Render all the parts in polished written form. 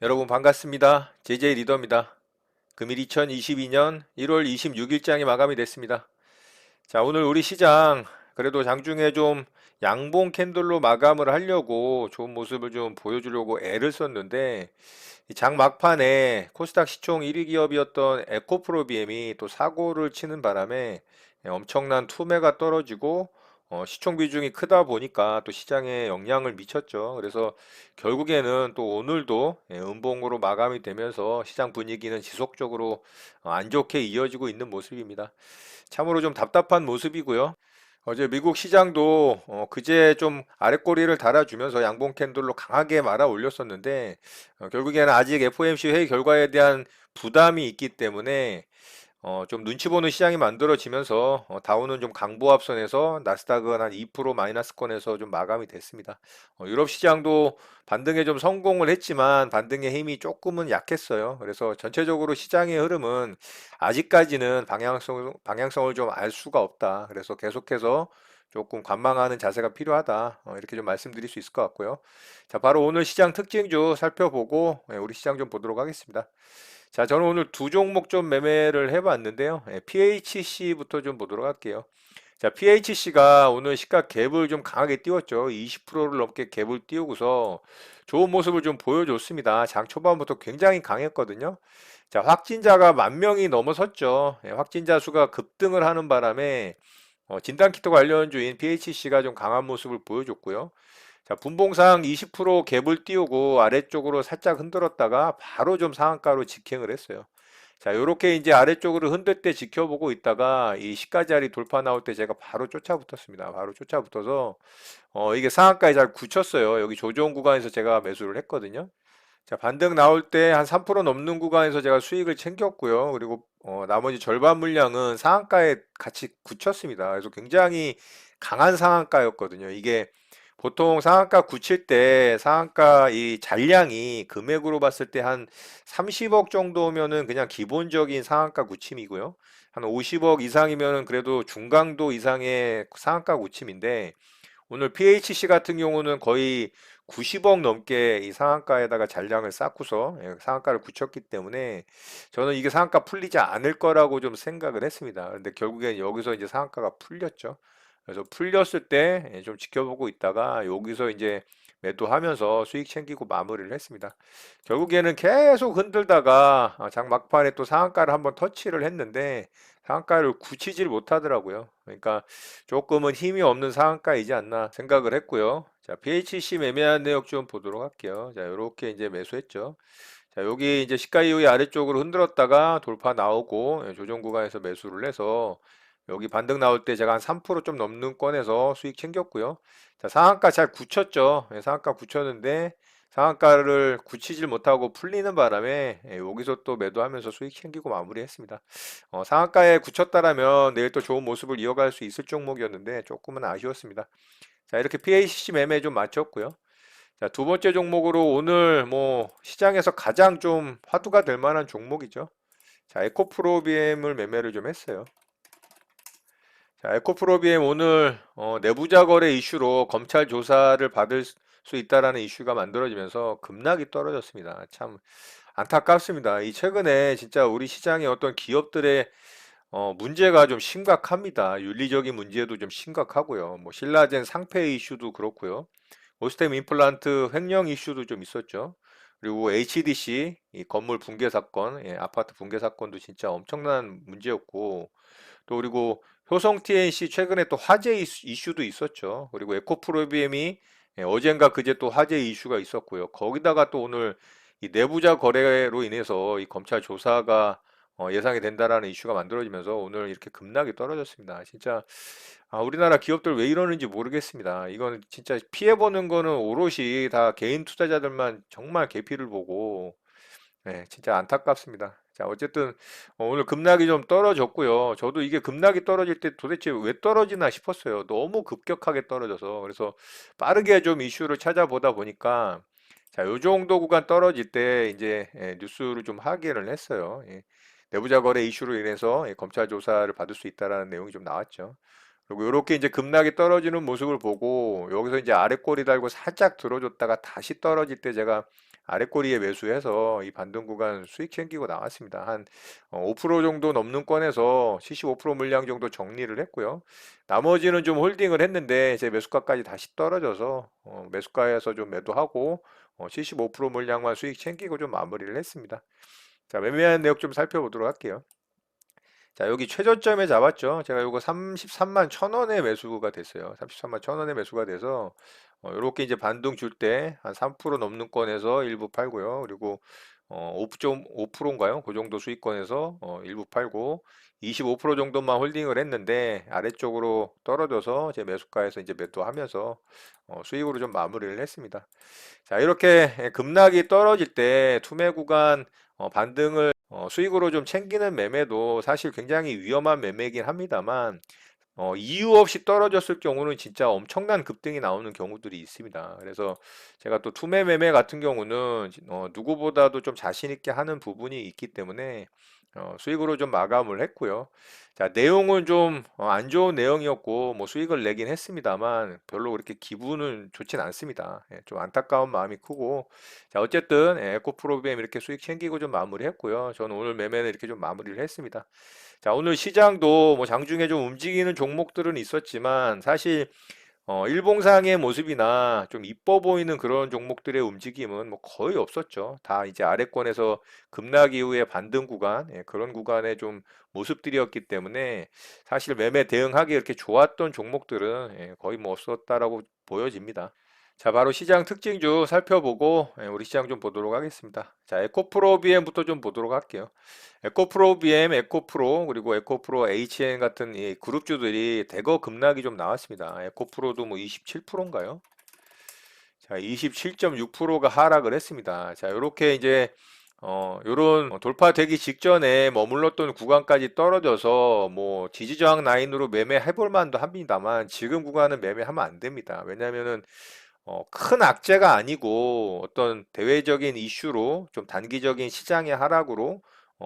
여러분 반갑습니다. JJ 리더입니다. 금일 2022년 1월 26일장이 마감이 됐습니다. 자, 오늘 우리 시장 그래도 장중에 좀 양봉 캔들로 마감을 하려고 좋은 모습을 좀 보여주려고 애를 썼는데 이 장 막판에 코스닥 시총 1위 기업이었던 에코프로비엠이 또 사고를 치는 바람에 엄청난 투매가 떨어지고 시총 비중이 크다 보니까 또 시장에 영향을 미쳤죠. 그래서 결국에는 또 오늘도 음봉으로 마감이 되면서 시장 분위기는 지속적으로 안 좋게 이어지고 있는 모습입니다. 참으로 좀 답답한 모습이고요. 어제 미국 시장도 그제 좀 아랫꼬리를 달아주면서 양봉 캔들로 강하게 말아 올렸었는데 결국에는 아직 FOMC 회의 결과에 대한 부담이 있기 때문에 좀 눈치 보는 시장이 만들어지면서 다우는 좀 강보합선에서 나스닥은 한 2% 마이너스권에서 좀 마감이 됐습니다. 유럽 시장도 반등에 좀 성공을 했지만 반등의 힘이 조금은 약했어요. 그래서 전체적으로 시장의 흐름은 아직까지는 방향성을 좀 알 수가 없다. 그래서 계속해서 조금 관망하는 자세가 필요하다. 이렇게 좀 말씀드릴 수 있을 것 같고요. 자, 바로 오늘 시장 특징주 살펴보고 우리 시장 좀 보도록 하겠습니다. 자, 저는 오늘 두 종목 좀 매매를 해봤는데요. PHC부터 좀 보도록 할게요. 자, PHC가 오늘 시가 갭을 좀 강하게 띄웠죠. 20%를 넘게 갭을 띄우고서 좋은 모습을 좀 보여줬습니다. 장 초반부터 굉장히 강했거든요. 자, 확진자가 10,000명이 넘어섰죠. 확진자 수가 급등을 하는 바람에 진단키트 관련주인 PHC가 좀 강한 모습을 보여줬고요. 자, 분봉상 20% 갭을 띄우고 아래쪽으로 살짝 흔들었다가 바로 좀 상한가로 직행을 했어요. 자, 요렇게 이제 아래쪽으로 흔들 때 지켜보고 있다가 이 시가 자리 돌파 나올 때 제가 바로 쫓아붙었습니다. 바로 쫓아붙어서 이게 상한가에 잘 굳혔어요. 여기 조정 구간에서 제가 매수를 했거든요. 자, 반등 나올 때 한 3% 넘는 구간에서 제가 수익을 챙겼고요. 그리고 나머지 절반 물량은 상한가에 같이 굳혔습니다. 그래서 굉장히 강한 상한가였거든요. 이게 보통 상한가 굳힐 때 상한가 이 잔량이 금액으로 봤을 때 한 30억 정도면은 그냥 기본적인 상한가 굳힘이고요. 한 50억 이상이면은 그래도 중강도 이상의 상한가 굳힘인데 오늘 PHC 같은 경우는 거의 90억 넘게 이 상한가에다가 잔량을 쌓고서 상한가를 굳혔기 때문에 저는 이게 상한가 풀리지 않을 거라고 좀 생각을 했습니다. 근데 결국엔 여기서 이제 상한가가 풀렸죠. 그래서 풀렸을 때 좀 지켜보고 있다가 여기서 이제 매도하면서 수익 챙기고 마무리를 했습니다. 결국에는 계속 흔들다가 장 막판에 또 상한가를 한번 터치를 했는데 상한가를 굳히질 못하더라고요. 그러니까 조금은 힘이 없는 상한가이지 않나 생각을 했고요. 자, PHC 매매한 내역 좀 보도록 할게요. 자, 이렇게 이제 매수했죠. 자, 여기 이제 시가 이후에 아래쪽으로 흔들었다가 돌파 나오고 조정 구간에서 매수를 해서 여기 반등 나올 때 제가 한 3%좀 넘는 권에서 수익 챙겼고요. 자, 상한가 잘 굳혔죠. 상한가 굳혔는데 상한가를 굳히질 못하고 풀리는 바람에 여기서 또 매도하면서 수익 챙기고 마무리했습니다. 상한가에 굳혔다라면 내일 또 좋은 모습을 이어갈 수 있을 종목이었는데 조금은 아쉬웠습니다. 자, 이렇게 PACC 매매 좀 마쳤고요. 자, 두 번째 종목으로 오늘 뭐 시장에서 가장 좀 화두가 될 만한 종목이죠. 자, 에코프로비엠을 매매를 좀 했어요. 자, 에코프로비엠 오늘 내부자 거래 이슈로 검찰 조사를 받을 수 있다라는 이슈가 만들어지면서 급락이 떨어졌습니다. 참 안타깝습니다. 이 최근에 진짜 우리 시장의 어떤 기업들의 문제가 좀 심각합니다. 윤리적인 문제도 좀 심각하고요. 뭐 신라젠 상폐 이슈도 그렇고요. 오스템 임플란트 횡령 이슈도 좀 있었죠. 그리고 HDC 이 건물 붕괴 사건, 아파트 붕괴 사건도 진짜 엄청난 문제였고 또 그리고 효성 TNC 최근에 또 화재 이슈도 있었죠. 그리고 에코프로비엠이 어젠가 그제 또 화재 이슈가 있었고요. 거기다가 또 오늘 이 내부자 거래로 인해서 이 검찰 조사가 예상이 된다라는 이슈가 만들어지면서 오늘 이렇게 급락이 떨어졌습니다. 진짜 우리나라 기업들 왜 이러는지 모르겠습니다. 이건 진짜 피해보는 거는 오롯이 다 개인 투자자들만 정말 개피를 보고 네, 진짜 안타깝습니다. 자, 어쨌든 오늘 급락이 좀 떨어졌고요. 저도 이게 급락이 떨어질 때 도대체 왜 떨어지나 싶었어요. 너무 급격하게 떨어져서. 그래서 빠르게 좀 이슈를 찾아보다 보니까 자, 요 정도 구간 떨어질 때 이제 뉴스를 좀 확인을 했어요. 내부자 거래 이슈로 인해서 검찰 조사를 받을 수 있다라는 내용이 좀 나왔죠. 그리고 이렇게 이제 급락이 떨어지는 모습을 보고 여기서 이제 아래 꼬리 달고 살짝 들어줬다가 다시 떨어질 때 제가 아랫꼬리에 매수해서 이 반등 구간 수익 챙기고 나왔습니다. 한 5% 정도 넘는 권에서 75% 물량 정도 정리를 했고요. 나머지는 좀 홀딩을 했는데 제 매수가까지 다시 떨어져서 매수가에서 좀 매도하고 75% 물량만 수익 챙기고 좀 마무리를 했습니다. 자, 매매한 내역 좀 살펴보도록 할게요. 자, 여기 최저점에 잡았죠. 제가 요거 33만 1,000원에 매수가 됐어요. 33만 1,000원에 매수가 돼서 요렇게 이제 반등 줄 때 한 3% 넘는 권에서 일부 팔고요. 그리고 5.5%인가요? 그 정도 수익권에서 일부 팔고 25% 정도만 홀딩을 했는데 아래쪽으로 떨어져서 제 매수가에서 이제 매도하면서 수익으로 좀 마무리를 했습니다. 자, 이렇게 급락이 떨어질 때 투매 구간 반등을 수익으로 좀 챙기는 매매도 사실 굉장히 위험한 매매이긴 합니다만 이유 없이 떨어졌을 경우는 진짜 엄청난 급등이 나오는 경우들이 있습니다. 그래서 제가 또 투매 매매 같은 경우는 누구보다도 좀 자신 있게 하는 부분이 있기 때문에 수익으로 좀 마감을 했고요. 자, 내용은 좀 안 좋은 내용이었고 뭐 수익을 내긴 했습니다만 별로 그렇게 기분은 좋진 않습니다. 예, 좀 안타까운 마음이 크고 자, 어쨌든 에코프로비엠 이렇게 수익 챙기고 좀 마무리했고요. 저는 오늘 매매는 이렇게 좀 마무리를 했습니다. 자, 오늘 시장도 뭐 장중에 좀 움직이는 종목들은 있었지만 사실 일봉상의 모습이나 좀 이뻐 보이는 그런 종목들의 움직임은 뭐 거의 없었죠. 다 이제 아래권에서 급락 이후에 반등 구간, 그런 구간의 좀 모습들이었기 때문에 사실 매매 대응하기 이렇게 좋았던 종목들은 거의 뭐 없었다라고 보여집니다. 자, 바로 시장 특징주 살펴보고 우리 시장 좀 보도록 하겠습니다. 자, 에코프로 BM부터 좀 보도록 할게요. 에코프로 BM, 에코프로, 그리고 에코프로 HN 같은 이 그룹주들이 대거 급락이 좀 나왔습니다. 에코프로도 뭐 27%인가요? 자, 27.6%가 하락을 했습니다. 자, 요렇게 이제 요런 돌파되기 직전에 머물렀던 구간까지 떨어져서 뭐 지지저항 라인으로 매매해 볼 만도 합니다만 지금 구간은 매매하면 안 됩니다. 왜냐면은 큰 악재가 아니고 어떤 대외적인 이슈로 좀 단기적인 시장의 하락으로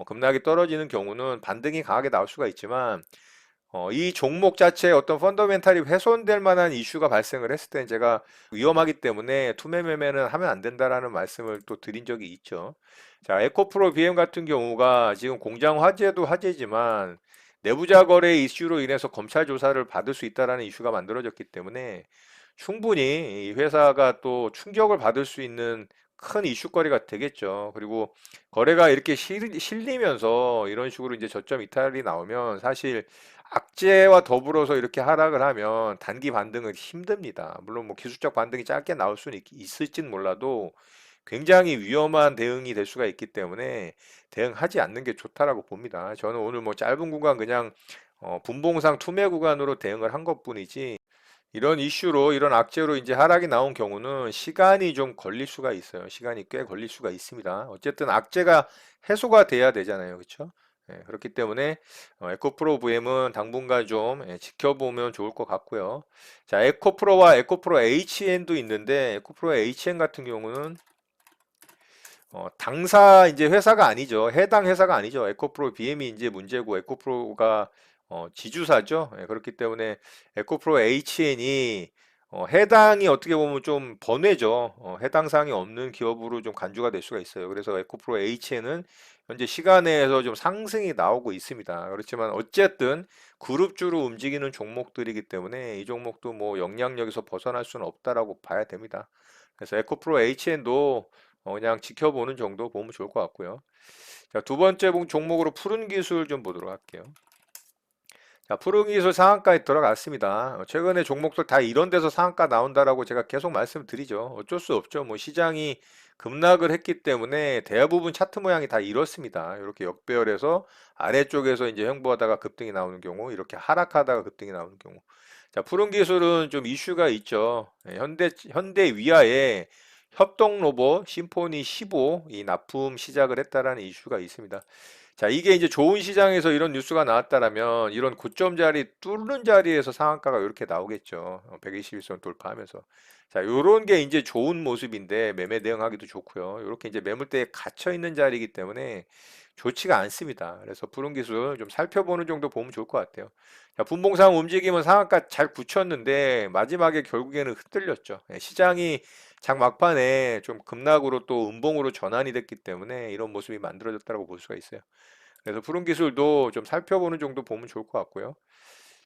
급락이 떨어지는 경우는 반등이 강하게 나올 수가 있지만 이 종목 자체에 어떤 펀더멘탈이 훼손될 만한 이슈가 발생을 했을 때는 제가 위험하기 때문에 투매 매매는 하면 안 된다라는 말씀을 또 드린 적이 있죠. 자, 에코프로 BM 같은 경우가 지금 공장 화재도 화재지만 내부자 거래 이슈로 인해서 검찰 조사를 받을 수 있다라는 이슈가 만들어졌기 때문에 충분히 이 회사가 또 충격을 받을 수 있는 큰 이슈거리가 되겠죠. 그리고 거래가 이렇게 실리면서 이런 식으로 이제 저점 이탈이 나오면 사실 악재와 더불어서 이렇게 하락을 하면 단기 반등은 힘듭니다. 물론 뭐 기술적 반등이 짧게 나올 수는 있을진 몰라도 굉장히 위험한 대응이 될 수가 있기 때문에 대응하지 않는 게 좋다라고 봅니다. 저는 오늘 뭐 짧은 구간 그냥 분봉상 투매 구간으로 대응을 한 것뿐이지 이런 이슈로 이런 악재로 이제 하락이 나온 경우는 시간이 좀 걸릴 수가 있어요. 시간이 꽤 걸릴 수가 있습니다. 어쨌든 악재가 해소가 돼야 되잖아요. 그렇죠? 그렇기 때문에 에코프로 VM은 당분간 좀 지켜보면 좋을 것 같고요. 자, 에코프로와 에코프로 HN도 있는데 에코프로 HN 같은 경우는 당사 이제 회사가 아니죠. 해당 회사가 아니죠. 에코프로 BM이 이제 문제고 에코프로가 지주사죠. 그렇기 때문에 에코프로 HN이 해당이 어떻게 보면 좀 번외죠. 해당 사항이 없는 기업으로 좀 간주가 될 수가 있어요. 그래서 에코프로 HN은 현재 시간에서 좀 상승이 나오고 있습니다. 그렇지만 어쨌든 그룹주로 움직이는 종목들이기 때문에 이 종목도 뭐 영향력에서 벗어날 수는 없다라고 봐야 됩니다. 그래서 에코프로 HN도 그냥 지켜보는 정도 보면 좋을 것 같고요. 자, 두 번째 종목으로 푸른 기술 좀 보도록 할게요. 자, 푸른 기술 상한가에 들어갔습니다. 최근에 종목들 다 이런 데서 상한가 나온다라고 제가 계속 말씀드리죠. 어쩔 수 없죠. 뭐 시장이 급락을 했기 때문에 대부분 차트 모양이 다 이렇습니다. 이렇게 역배열해서 아래쪽에서 이제 횡보하다가 급등이 나오는 경우, 이렇게 하락하다가 급등이 나오는 경우. 자, 푸른 기술은 좀 이슈가 있죠. 현대 위아에 협동 로봇 심포니 15 이 납품 시작을 했다라는 이슈가 있습니다. 자, 이게 이제 좋은 시장에서 이런 뉴스가 나왔다라면 이런 고점 자리 뚫는 자리에서 상한가가 이렇게 나오겠죠. 121선 돌파하면서. 자, 요런 게 이제 좋은 모습인데 매매 대응하기도 좋고요. 이렇게 이제 매물대에 갇혀 있는 자리이기 때문에 좋지가 않습니다. 그래서 푸른 기술 좀 살펴보는 정도 보면 좋을 것 같아요. 자, 분봉상 움직임은 상한가 잘 굳혔는데 마지막에 결국에는 흔들렸죠. 시장이 장 막판에 좀 급락으로 또 음봉으로 전환이 됐기 때문에 이런 모습이 만들어졌다고 볼 수가 있어요. 그래서 푸른 기술도 좀 살펴보는 정도 보면 좋을 것 같고요.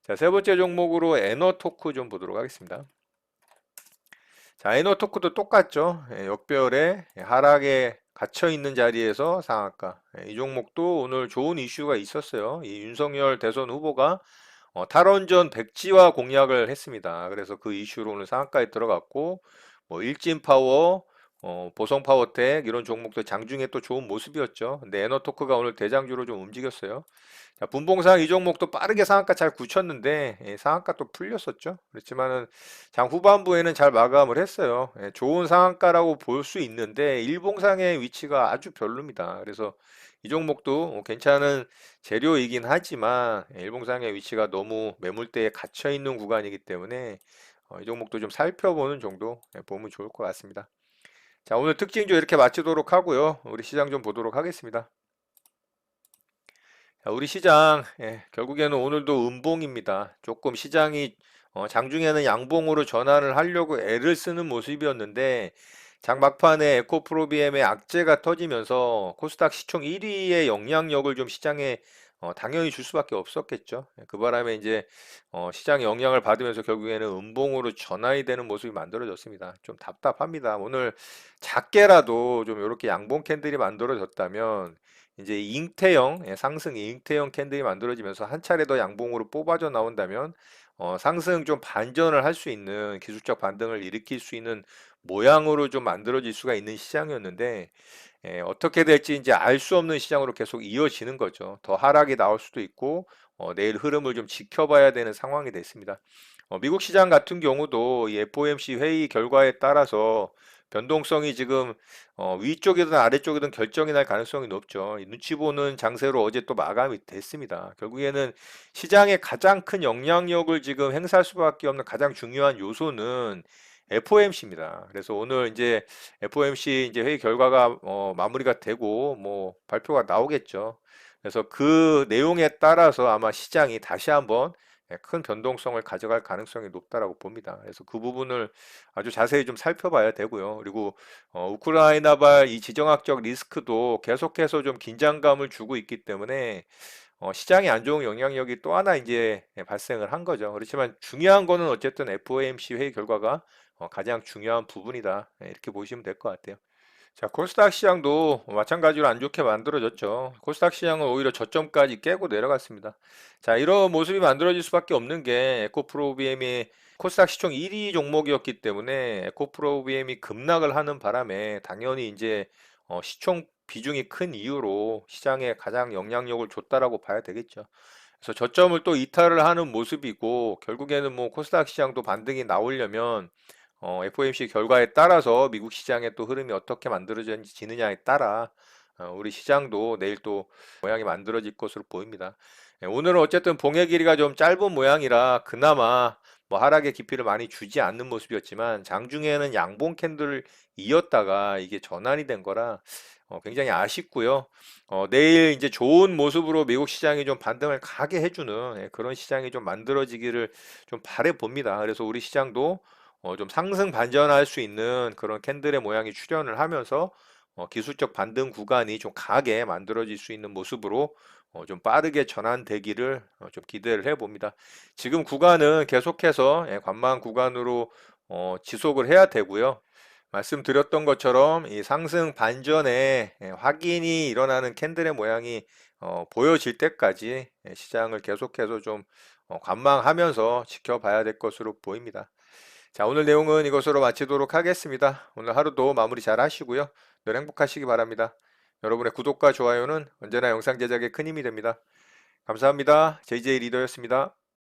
자, 세 번째 종목으로 에너토크 좀 보도록 하겠습니다. 자, 에너토크도 똑같죠. 역별에 하락에 갇혀 있는 자리에서 상한가. 이 종목도 오늘 좋은 이슈가 있었어요. 이 윤석열 대선 후보가 탈원전 백지화 공약을 했습니다. 그래서 그 이슈로 오늘 상한가에 들어갔고, 뭐 일진파워, 보성파워텍 이런 종목도 장중에 또 좋은 모습이었죠. 근데 에너토크가 오늘 대장주로 좀 움직였어요. 자, 분봉상 이 종목도 빠르게 상한가 잘 굳혔는데 상한가 또 풀렸었죠. 그렇지만은 장 후반부에는 잘 마감을 했어요. 좋은 상한가라고 볼 수 있는데 일봉상의 위치가 아주 별로입니다. 그래서 이 종목도 괜찮은 재료이긴 하지만 일봉상의 위치가 너무 매물대에 갇혀 있는 구간이기 때문에 이 종목도 좀 살펴보는 정도 보면 좋을 것 같습니다. 자, 오늘 특징주 이렇게 마치도록 하고요. 우리 시장 좀 보도록 하겠습니다. 자, 우리 시장 결국에는 오늘도 음봉입니다. 조금 시장이 장중에는 양봉으로 전환을 하려고 애를 쓰는 모습이었는데 장 막판에 에코프로비엠의 악재가 터지면서 코스닥 시총 1위의 영향력을 좀 시장에 당연히 줄 수밖에 없었겠죠. 그 바람에 이제 시장의 영향을 받으면서 결국에는 음봉으로 전환이 되는 모습이 만들어졌습니다. 좀 답답합니다. 오늘 작게라도 좀 이렇게 양봉 캔들이 만들어졌다면 이제 잉태형 상승 잉태형 캔들이 만들어지면서 한 차례 더 양봉으로 뽑아져 나온다면 상승 좀 반전을 할 수 있는 기술적 반등을 일으킬 수 있는 모양으로 좀 만들어질 수가 있는 시장이었는데 어떻게 될지 이제 알 수 없는 시장으로 계속 이어지는 거죠. 더 하락이 나올 수도 있고 내일 흐름을 좀 지켜봐야 되는 상황이 됐습니다. 미국 시장 같은 경우도 이 FOMC 회의 결과에 따라서 변동성이 지금 위쪽이든 아래쪽이든 결정이 날 가능성이 높죠. 이 눈치 보는 장세로 어제 또 마감이 됐습니다. 결국에는 시장의 가장 큰 영향력을 지금 행사할 수밖에 없는 가장 중요한 요소는 FOMC입니다. 그래서 오늘 이제 FOMC 이제 회의 결과가 마무리가 되고 뭐 발표가 나오겠죠. 그래서 그 내용에 따라서 아마 시장이 다시 한번 큰 변동성을 가져갈 가능성이 높다라고 봅니다. 그래서 그 부분을 아주 자세히 좀 살펴봐야 되고요. 그리고 우크라이나발 이 지정학적 리스크도 계속해서 좀 긴장감을 주고 있기 때문에 시장에 안 좋은 영향력이 또 하나 이제 발생을 한 거죠. 그렇지만 중요한 거는 어쨌든 FOMC 회의 결과가 가장 중요한 부분이다. 이렇게 보시면 될 것 같아요. 자, 코스닥 시장도 마찬가지로 안 좋게 만들어졌죠. 코스닥 시장은 오히려 저점까지 깨고 내려갔습니다. 자, 이런 모습이 만들어질 수밖에 없는 게 에코프로비엠이 코스닥 시총 1위 종목이었기 때문에 에코프로비엠이 급락을 하는 바람에 당연히 이제 시총 비중이 큰 이유로 시장에 가장 영향력을 줬다라고 봐야 되겠죠. 그래서 저점을 또 이탈을 하는 모습이고 결국에는 뭐 코스닥 시장도 반등이 나오려면 FOMC 결과에 따라서 미국 시장의 또 흐름이 어떻게 만들어지느냐에 따라 우리 시장도 내일 또 모양이 만들어질 것으로 보입니다. 오늘은 어쨌든 봉의 길이가 좀 짧은 모양이라 그나마 뭐 하락의 깊이를 많이 주지 않는 모습이었지만 장중에는 양봉 캔들을 이었다가 이게 전환이 된 거라 굉장히 아쉽고요. 내일 이제 좋은 모습으로 미국 시장이 좀 반등을 가게 해주는 그런 시장이 좀 만들어지기를 좀 바래 봅니다. 그래서 우리 시장도 좀 상승 반전할 수 있는 그런 캔들의 모양이 출현을 하면서 기술적 반등 구간이 좀 강하게 만들어질 수 있는 모습으로 좀 빠르게 전환되기를 좀 기대를 해봅니다. 지금 구간은 계속해서 관망 구간으로 지속을 해야 되고요. 말씀드렸던 것처럼 이 상승 반전에 확인이 일어나는 캔들의 모양이 보여질 때까지 시장을 계속해서 좀 관망하면서 지켜봐야 될 것으로 보입니다. 자, 오늘 내용은 이것으로 마치도록 하겠습니다. 오늘 하루도 마무리 잘 하시고요. 늘 행복하시기 바랍니다. 여러분의 구독과 좋아요는 언제나 영상 제작에 큰 힘이 됩니다. 감사합니다. JJ 리더였습니다.